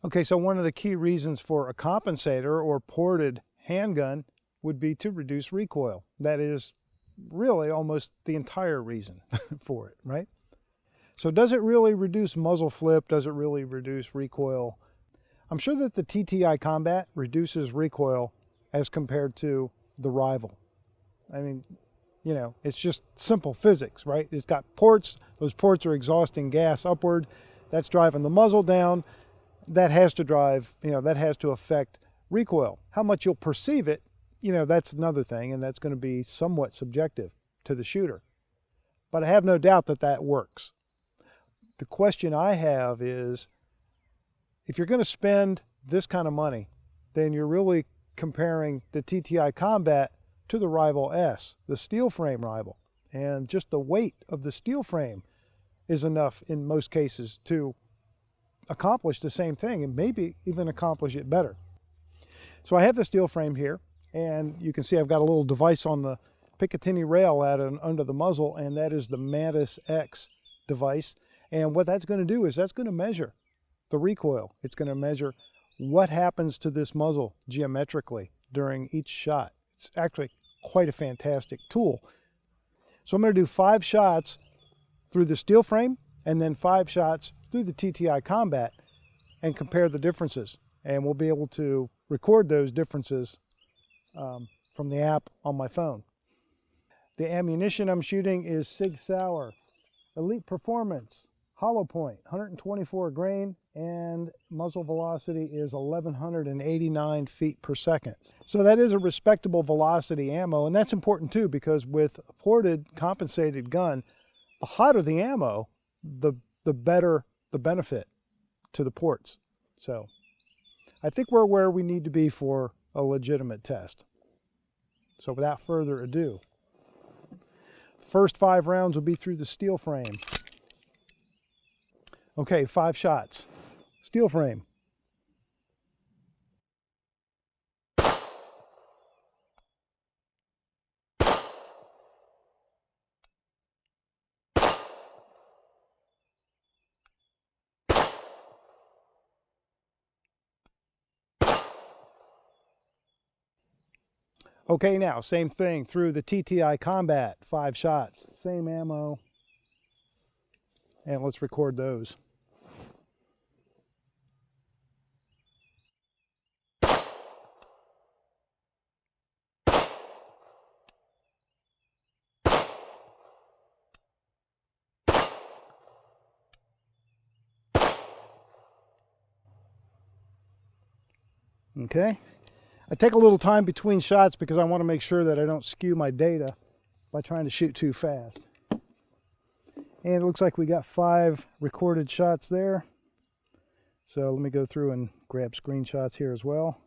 Okay, so one of the key reasons for a compensator or ported handgun would be to reduce recoil. That is really almost the entire reason for it, right? So does it really reduce muzzle flip? Does it really reduce recoil? I'm sure that the TTI Combat reduces recoil as compared to the rival. I mean, you know, it's just simple physics, right? It's got ports. Those ports are exhausting gas upward. That's driving the muzzle down. That has to drive, you know, that has to affect recoil. How much you'll perceive it, you know, that's another thing, and that's going to be somewhat subjective to the shooter. But I have no doubt that that works. The question I have is, if you're going to spend this kind of money, then you're really comparing the TTI Combat to the Rival S, the steel frame rival. And just the weight of the steel frame is enough in most cases to accomplish the same thing and maybe even accomplish it better. So I have the steel frame here, and you can see I've got a little device on the Picatinny rail out under the muzzle, and that is the MantisX device. And what that's going to do is that's going to measure the recoil. It's going to measure what happens to this muzzle geometrically during each shot. It's actually quite a fantastic tool. So I'm going to do 5 shots through the steel frame and then 5 shots through the TTI Combat and compare the differences. And we'll be able to record those differences from the app on my phone. The ammunition I'm shooting is Sig Sauer Elite Performance hollow point, 124 grain, and muzzle velocity is 1189 feet per second. So that is a respectable velocity ammo, and that's important too, because with a ported compensated gun, the hotter the ammo, the better the benefit to the ports. So I think we're where we need to be for a legitimate test. So without further ado, first 5 rounds will be through the steel frame. Okay, 5 shots. Steel frame. Okay, now, same thing through the TTI Combat, 5 shots, same ammo, and let's record those. Okay. I take a little time between shots because I want to make sure that I don't skew my data by trying to shoot too fast. And it looks like we got 5 recorded shots there. So let me go through and grab screenshots here as well.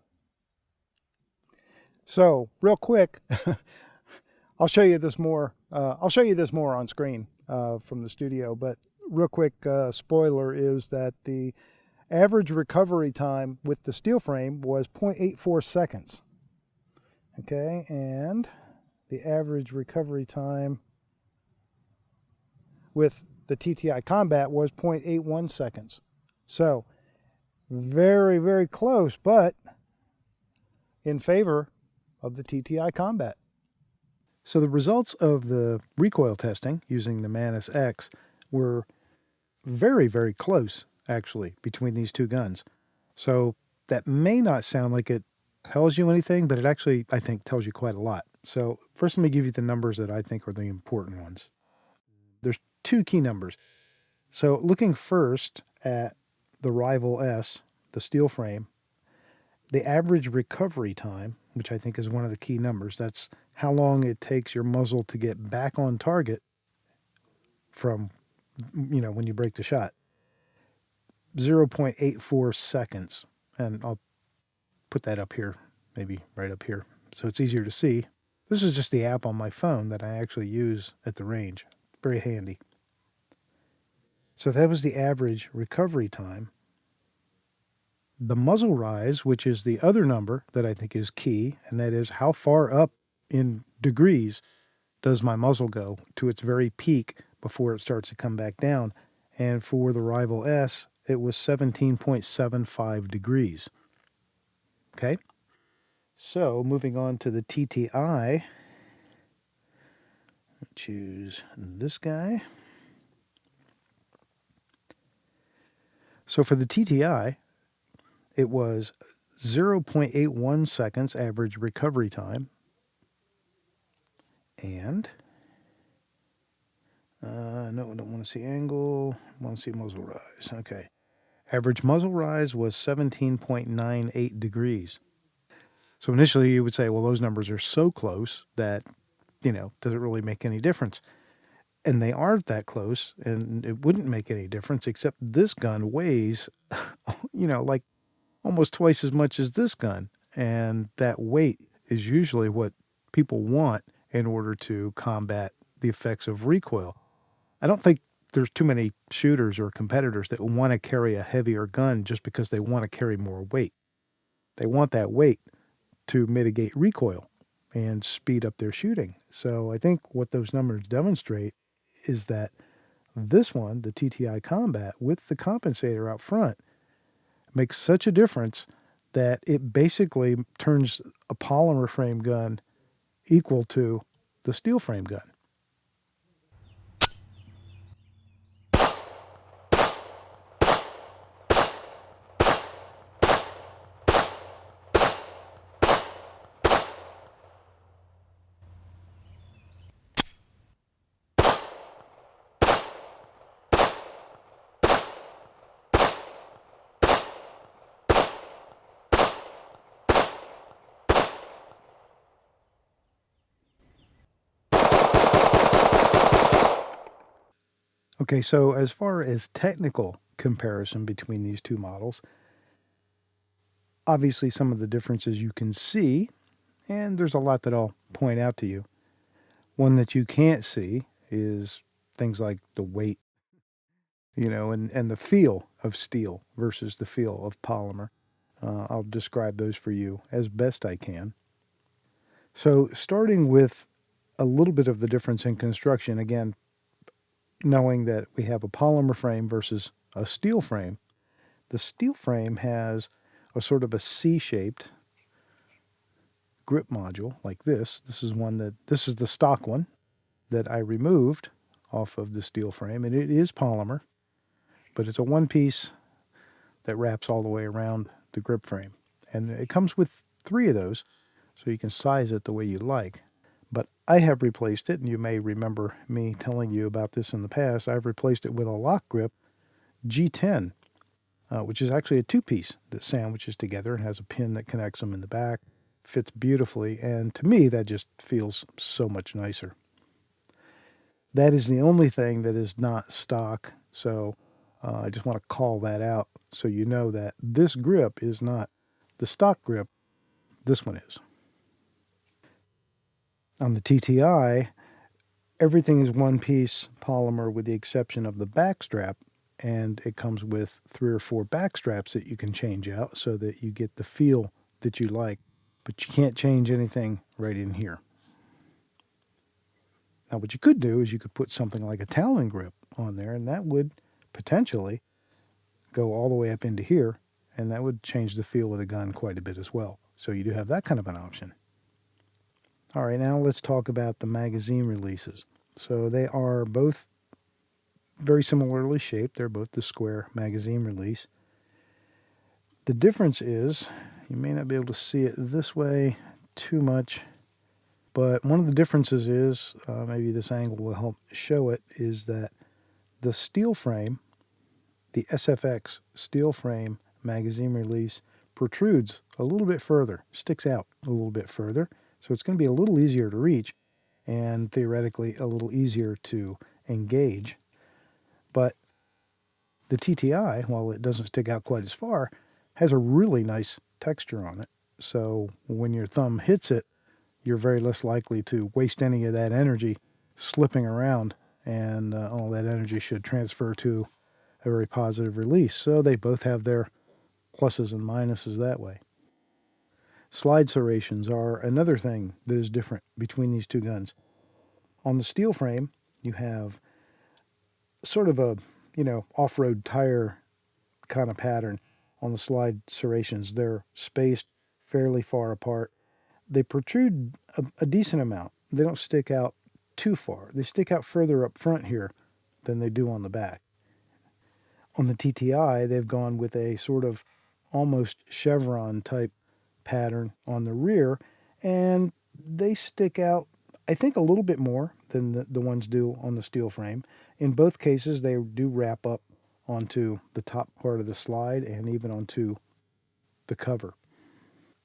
So real quick, I'll show you this more. I'll show you this more on screen from the studio. But real quick, spoiler is that the average recovery time with the steel frame was 0.84 seconds. Okay, and the average recovery time with the TTI Combat was 0.81 seconds. So very, very close, but in favor of the TTI Combat. So the results of the recoil testing using the MantisX were very, very close, actually, between these two guns. So that may not sound like it tells you anything, but it actually, I think, tells you quite a lot. So first, let me give you the numbers that I think are the important ones. There's 2 key numbers. So looking first at the Rival S, the steel frame, the average recovery time, which I think is one of the key numbers, that's how long it takes your muzzle to get back on target from, you know, when you break the shot. 0.84 seconds. And I'll put that up here, maybe right up here, so it's easier to see. This is just the app on my phone that I actually use at the range. Very handy. So that was the average recovery time. the muzzle rise, which is the other number that I think is key, and that is how far up in degrees does my muzzle go to its very peak before it starts to come back down. And for the Rival S, it was 17.75 degrees. Okay? So moving on to the TTI, choose this guy. So for the TTI, it was 0.81 seconds average recovery time. And, no, I don't want to see angle. I want to see muzzle rise. Okay. Average muzzle rise was 17.98 degrees. So initially you would say, well, those numbers are so close that, does it really make any difference? And they aren't that close, and it wouldn't make any difference, except this gun weighs, like almost twice as much as this gun. And that weight is usually what people want in order to combat the effects of recoil. I don't think there's too many shooters or competitors that want to carry a heavier gun just because they want to carry more weight. They want that weight to mitigate recoil and speed up their shooting. So I think what those numbers demonstrate is that this one, the TTI Combat, with the compensator out front, makes such a difference that it basically turns a polymer frame gun equal to the steel frame gun. Okay, so as far as technical comparison between these two models, obviously some of the differences you can see, and there's a lot that I'll point out to you. One that you can't see is things like the weight, and the feel of steel versus the feel of polymer. I'll describe those for you as best I can. So starting with a little bit of the difference in construction, again, knowing that we have a polymer frame versus a steel frame, the steel frame has a sort of a C-shaped grip module like this. This is the stock one that I removed off of the steel frame, and it is polymer, but it's a one piece that wraps all the way around the grip frame. And it comes with 3 of those, so you can size it the way you like. But I have replaced it, and you may remember me telling you about this in the past. I've replaced it with a lock grip G10, which is actually a 2-piece that sandwiches together and has a pin that connects them in the back. Fits beautifully, and to me, that just feels so much nicer. That is the only thing that is not stock, so I just want to call that out so you know that this grip is not the stock grip. This one is. On the TTI, everything is one-piece polymer with the exception of the back strap, and it comes with 3 or 4 back straps that you can change out so that you get the feel that you like, but you can't change anything right in here. Now, what you could do is you could put something like a Talon grip on there, and that would potentially go all the way up into here, and that would change the feel of the gun quite a bit as well. So you do have that kind of an option. All right, now let's talk about the magazine releases. So they are both very similarly shaped. They're both the square magazine release. The difference is, you may not be able to see it this way too much, but one of the differences is, maybe this angle will help show it, is that the steel frame, the SFX steel frame magazine release, protrudes a little bit further, sticks out a little bit further, so it's going to be a little easier to reach and theoretically a little easier to engage. But the TTI, while it doesn't stick out quite as far, has a really nice texture on it. So when your thumb hits it, you're very less likely to waste any of that energy slipping around, and all that energy should transfer to a very positive release. So they both have their pluses and minuses that way. Slide serrations are another thing that is different between these two guns. On the steel frame, you have sort of a, off-road tire kind of pattern. On the slide serrations, they're spaced fairly far apart. They protrude a decent amount. They don't stick out too far. They stick out further up front here than they do on the back. On the TTI, they've gone with a sort of almost chevron type pattern on the rear, and they stick out, I think, a little bit more than the ones do on the steel frame. In both cases, they do wrap up onto the top part of the slide and even onto the cover.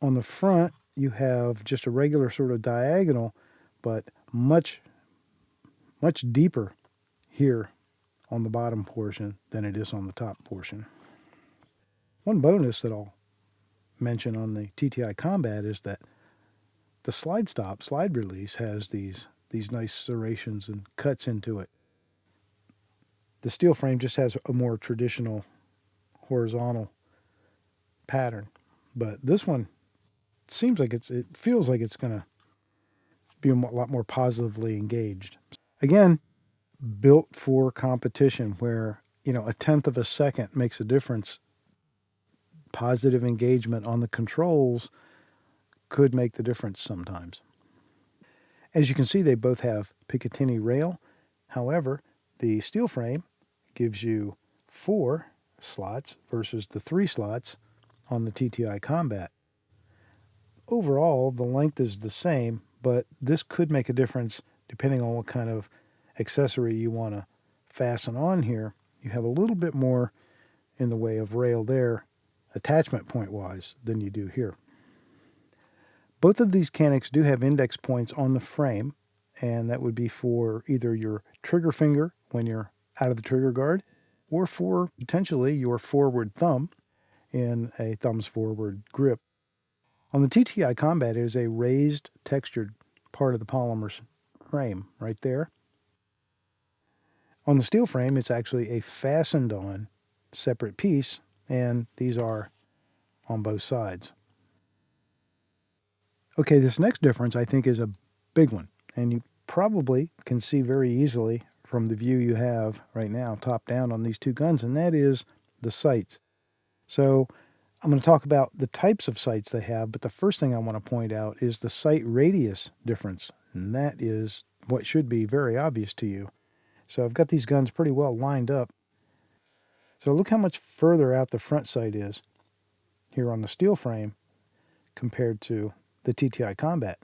On the front, you have just a regular sort of diagonal, but much, much deeper here on the bottom portion than it is on the top portion. One bonus that I'll mention on the TTI Combat is that the slide release has these nice serrations and cuts into it. The steel frame just has a more traditional horizontal pattern, but this one seems like it feels like it's going to be a lot more positively engaged. Again, built for competition where, a tenth of a second makes a difference. Positive engagement on the controls could make the difference sometimes. As you can see, they both have Picatinny rail. However, the steel frame gives you 4 slots versus the 3 slots on the TTI Combat. Overall, the length is the same, but this could make a difference depending on what kind of accessory you want to fasten on here. You have a little bit more in the way of rail there, attachment point wise, than you do here. Both of these Caniks do have index points on the frame, and that would be for either your trigger finger when you're out of the trigger guard, or for potentially your forward thumb in a thumbs forward grip. On the TTI Combat, it is a raised, textured part of the polymer frame right there. On the steel frame, it's actually a fastened on separate piece, and these are on both sides. Okay, this next difference I think is a big one, and you probably can see very easily from the view you have right now, top down on these two guns, and that is the sights. So I'm going to talk about the types of sights they have, but the first thing I want to point out is the sight radius difference, and that is what should be very obvious to you. So I've got these guns pretty well lined up. So look how much further out the front sight is here on the steel frame compared to the TTI Combat.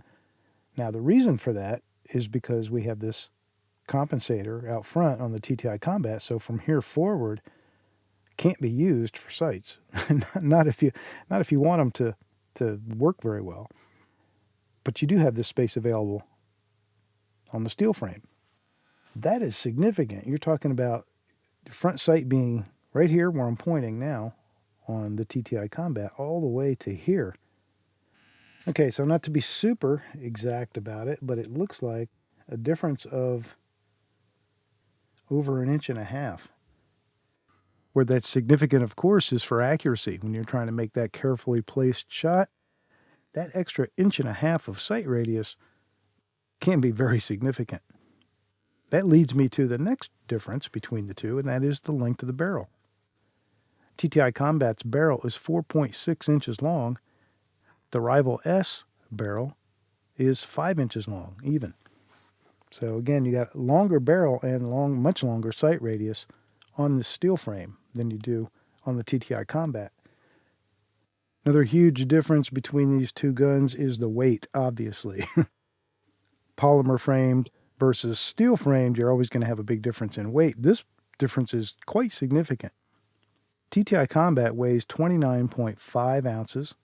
Now the reason for that is because we have this compensator out front on the TTI Combat, so from here forward can't be used for sights. not if you want them to work very well. But you do have this space available on the steel frame. That is significant. You're talking about the front sight being right here where I'm pointing now on the TTI Combat all the way to here. Okay, so not to be super exact about it, but it looks like a difference of over 1.5 inches. Where that's significant, of course, is for accuracy. When you're trying to make that carefully placed shot, that extra 1.5 inches of sight radius can be very significant. That leads me to the next difference between the two, and that is the length of the barrel. TTI Combat's barrel is 4.6 inches long. The Rival S barrel is 5 inches long, even. So again, you got longer barrel and much longer sight radius on the steel frame than you do on the TTI Combat. Another huge difference between these two guns is the weight, obviously. Polymer framed versus steel framed, you're always going to have a big difference in weight. This difference is quite significant. TTI Combat weighs 29.5 ounces.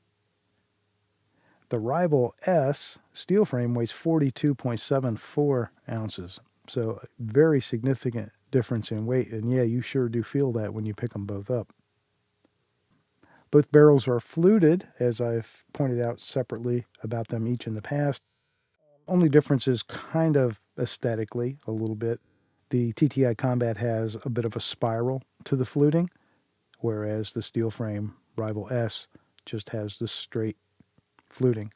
The Rival S steel frame weighs 42.74 ounces. So a very significant difference in weight. And yeah, you sure do feel that when you pick them both up. Both barrels are fluted, as I've pointed out separately about them each in the past. Only difference is kind of aesthetically a little bit. The TTI Combat has a bit of a spiral to the fluting, whereas the steel frame Rival S just has the straight fluting.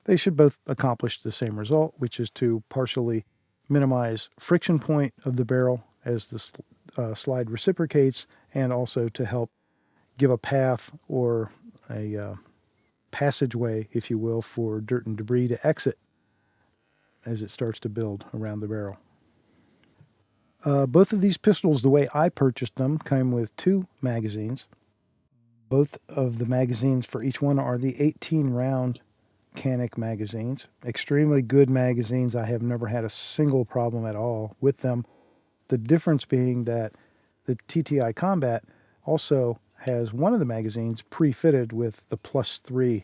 They should both accomplish the same result, which is to partially minimize friction point of the barrel as the slide reciprocates, and also to help give a path or a passageway, if you will, for dirt and debris to exit as it starts to build around the barrel. Both of these pistols, the way I purchased them, came with 2 magazines. Both of the magazines for each one are the 18-round Canik magazines. Extremely good magazines. I have never had a single problem at all with them. The difference being that the TTI Combat also has one of the magazines pre-fitted with the +3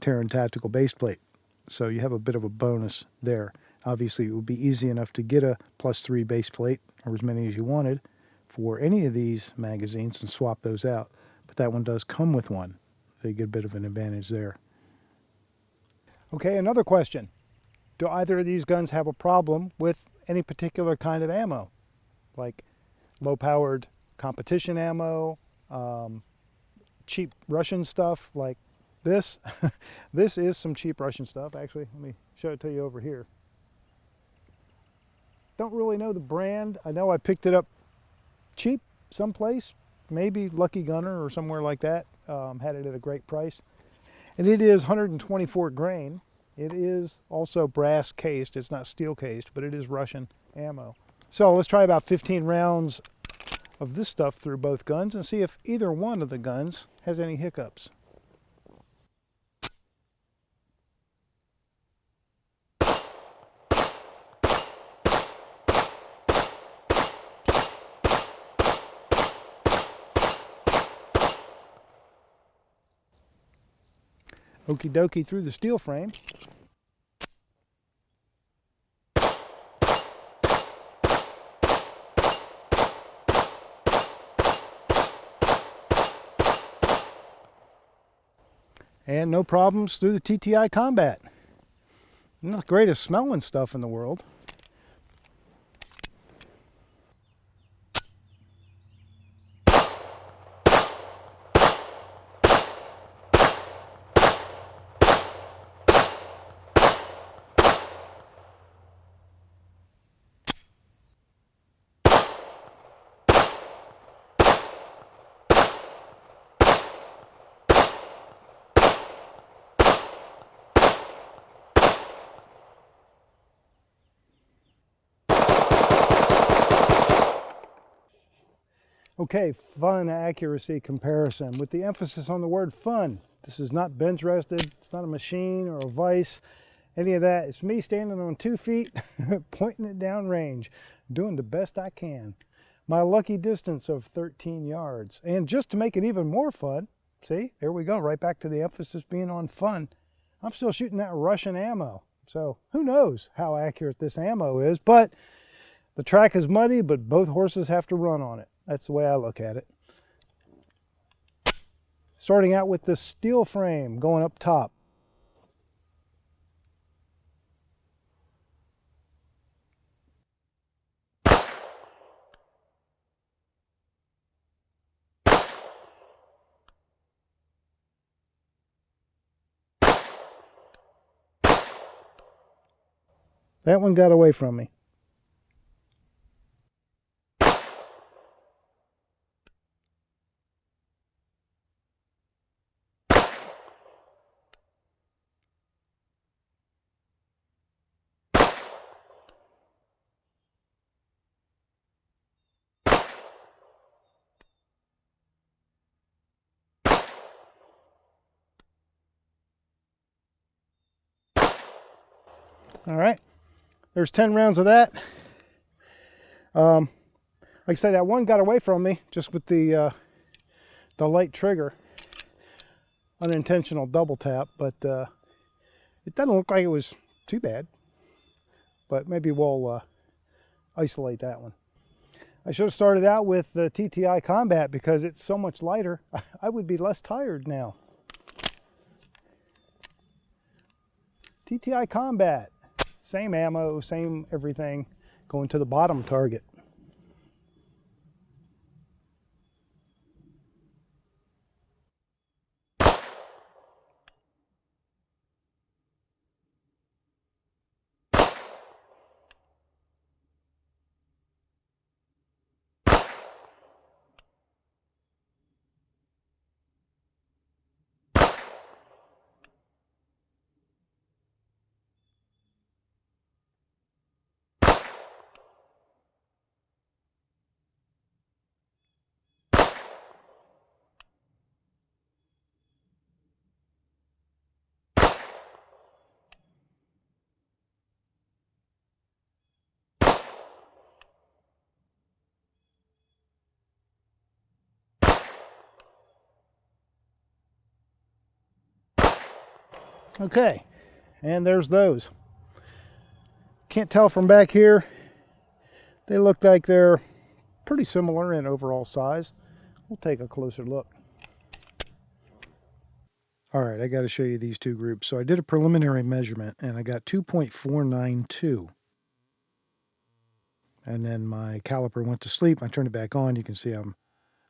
Terran Tactical base plate. So you have a bit of a bonus there. Obviously, it would be easy enough to get a +3 base plate, or as many as you wanted, for any of these magazines and swap those out. But that one does come with one, so you get a bit of an advantage there. Okay, another question. Do either of these guns have a problem with any particular kind of ammo? Like low-powered competition ammo, cheap Russian stuff like this? This is some cheap Russian stuff. Actually, let me show it to you over here. Don't really know the brand. I know I picked it up cheap someplace, maybe Lucky Gunner or somewhere like that. Had it at a great price. And it is 124 grain. It is also brass cased. It's not steel cased, but it is Russian ammo. So let's try about 15 rounds of this stuff through both guns and see if either one of the guns has any hiccups. Okie dokie through the steel frame. And no problems through the TTI Combat. Not the greatest smelling stuff in the world. Okay, fun accuracy comparison with the emphasis on the word fun. This is not bench rested, it's not a machine or a vise, any of that. It's me standing on 2 feet, pointing it down range, doing the best I can. My lucky distance of 13 yards. And just to make it even more fun, see, there we go, right back to the emphasis being on fun. I'm still shooting that Russian ammo. So who knows how accurate this ammo is, but the track is muddy, but both horses have to run on it. That's the way I look at it. Starting out with the steel frame going up top. That one got away from me. All right, there's 10 rounds of that. Like I said, that one got away from me just with the light trigger. Unintentional double tap, but it doesn't look like it was too bad. But maybe we'll isolate that one. I should have started out with the TTI Combat because it's so much lighter. I would be less tired now. TTI Combat. Same ammo, same everything, going to the bottom target. Okay, and there's those. Can't tell from back here. They look like they're pretty similar in overall size. We'll take a closer look. All right, I got to show you these two groups. So I did a preliminary measurement and I got 2.492. And then my caliper went to sleep. I turned it back on. You can see I'm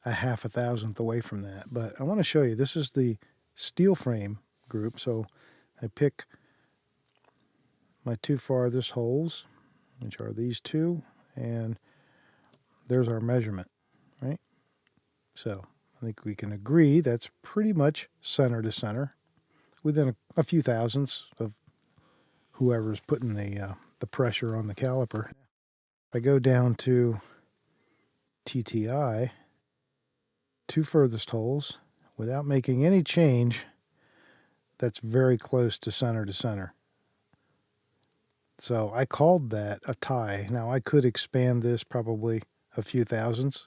a half a thousandth away from that. But I want to show you, this is the steel frame group. So I pick my two farthest holes, which are these two, and there's our measurement, right? So I think we can agree that's pretty much center to center, within a few thousandths of whoever's putting the pressure on the caliper. If I go down to TTI, two furthest holes, without making any change, that's very close to center. So I called that a tie. Now I could expand this probably a few thousandths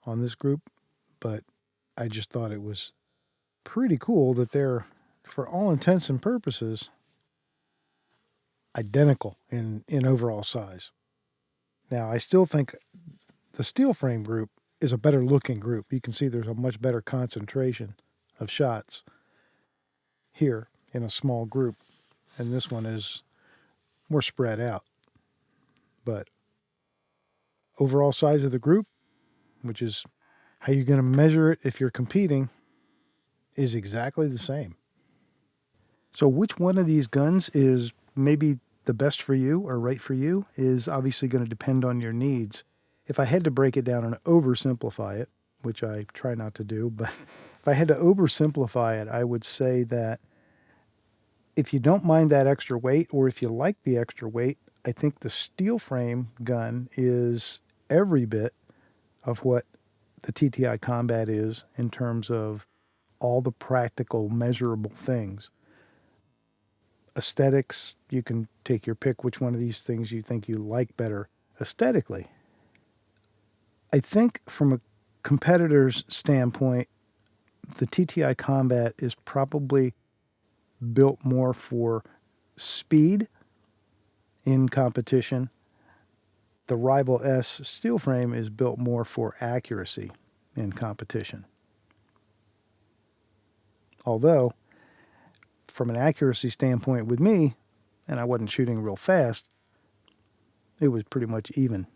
on this group, but I just thought it was pretty cool that they're, for all intents and purposes, identical in overall size. Now, I still think the steel frame group is a better looking group. You can see there's a much better concentration of shots here in a small group, and this one is more spread out. But overall size of the group, which is how you're going to measure it if you're competing, is exactly the same. So which one of these guns is maybe the best for you or right for you is obviously going to depend on your needs. If I had to break it down and oversimplify it, which I try not to do, but if I had to oversimplify it, I would say that if you don't mind that extra weight, or if you like the extra weight, I think the steel frame gun is every bit of what the TTI Combat is in terms of all the practical, measurable things. Aesthetics, you can take your pick which one of these things you think you like better aesthetically. I think from a competitor's standpoint, the TTI Combat is probably built more for speed in competition. The Rival S steel frame is built more for accuracy in competition. Although, from an accuracy standpoint with me, and I wasn't shooting real fast, it was pretty much even